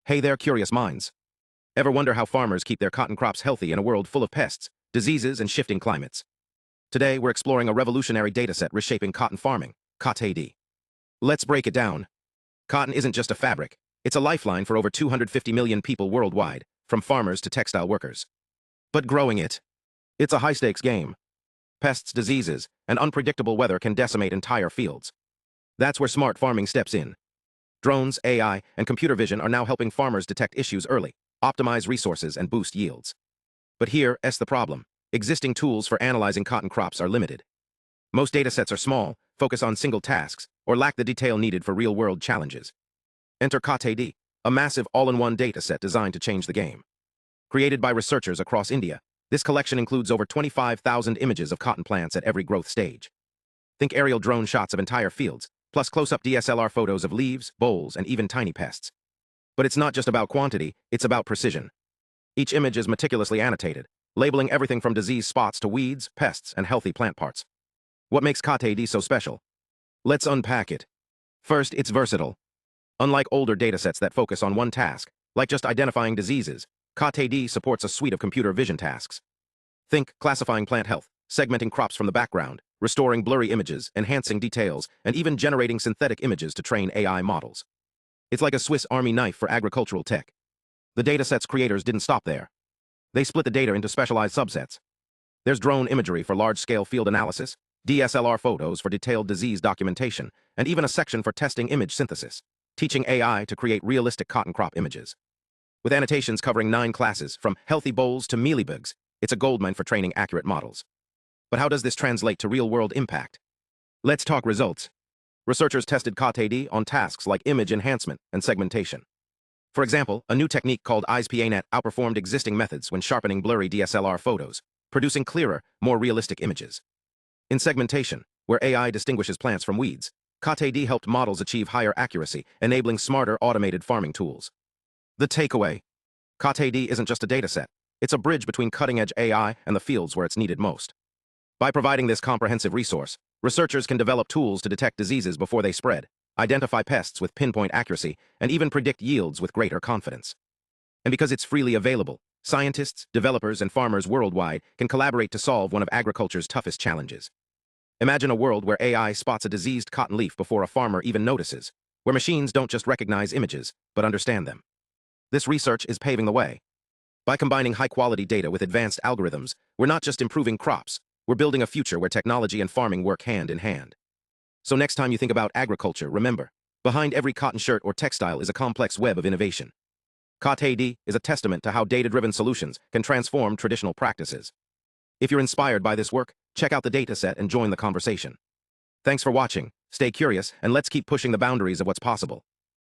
Hey there, curious minds. Ever wonder how farmers keep their cotton crops healthy in a world full of pests, diseases, and shifting climates? Today, we're exploring a revolutionary dataset reshaping cotton farming, COT-AD. Let's break it down. Cotton isn't just a fabric. It's a lifeline for over 250 million people worldwide, from farmers to textile workers. But growing it's a high-stakes game. Pests, diseases, and unpredictable weather can decimate entire fields. That's where smart farming steps in. Drones, AI, and computer vision are now helping farmers detect issues early, optimize resources, and boost yields. But here's the problem. Existing tools for analyzing cotton crops are limited. Most datasets are small, focus on single tasks, or lack the detail needed for real-world challenges. Enter COT-AD, a massive all-in-one dataset designed to change the game. Created by researchers across India, this collection includes over 25,000 images of cotton plants at every growth stage. Think aerial drone shots of entire fields, plus close-up DSLR photos of leaves, bolls, and even tiny pests. But it's not just about quantity, it's about precision. Each image is meticulously annotated, labeling everything from disease spots to weeds, pests, and healthy plant parts. What makes COT-AD so special? Let's unpack it. First, it's versatile. Unlike older datasets that focus on one task, like just identifying diseases, COT-AD supports a suite of computer vision tasks. Think classifying plant health, segmenting crops from the background, restoring blurry images, enhancing details, and even generating synthetic images to train AI models. It's like a Swiss Army knife for agricultural tech. The dataset's creators didn't stop there. They split the data into specialized subsets. There's drone imagery for large-scale field analysis, DSLR photos for detailed disease documentation, and even a section for testing image synthesis, teaching AI to create realistic cotton crop images. With annotations covering 9 classes, from healthy bolls to mealybugs, it's a goldmine for training accurate models. But how does this translate to real-world impact? Let's talk results. Researchers tested COT-AD on tasks like image enhancement and segmentation. For example, a new technique called agri-tech outperformed existing methods when sharpening blurry DSLR photos, producing clearer, more realistic images. In segmentation, where AI distinguishes plants from weeds, COT-AD helped models achieve higher accuracy, enabling smarter automated farming tools. The takeaway: COT-AD isn't just a dataset. It's a bridge between cutting-edge AI and the fields where it's needed most. By providing this comprehensive resource, researchers can develop tools to detect diseases before they spread, identify pests with pinpoint accuracy, and even predict yields with greater confidence. And because it's freely available, scientists, developers, and farmers worldwide can collaborate to solve one of agriculture's toughest challenges. Imagine a world where AI spots a diseased cotton leaf before a farmer even notices, where machines don't just recognize images, but understand them. This research is paving the way. By combining high-quality data with advanced algorithms, we're not just improving crops, we're building a future where technology and farming work hand in hand. So next time you think about agriculture, remember, behind every cotton shirt or textile is a complex web of innovation. COT-AD is a testament to how data-driven solutions can transform traditional practices. If you're inspired by this work, check out the dataset and join the conversation. Thanks for watching, stay curious, and let's keep pushing the boundaries of what's possible.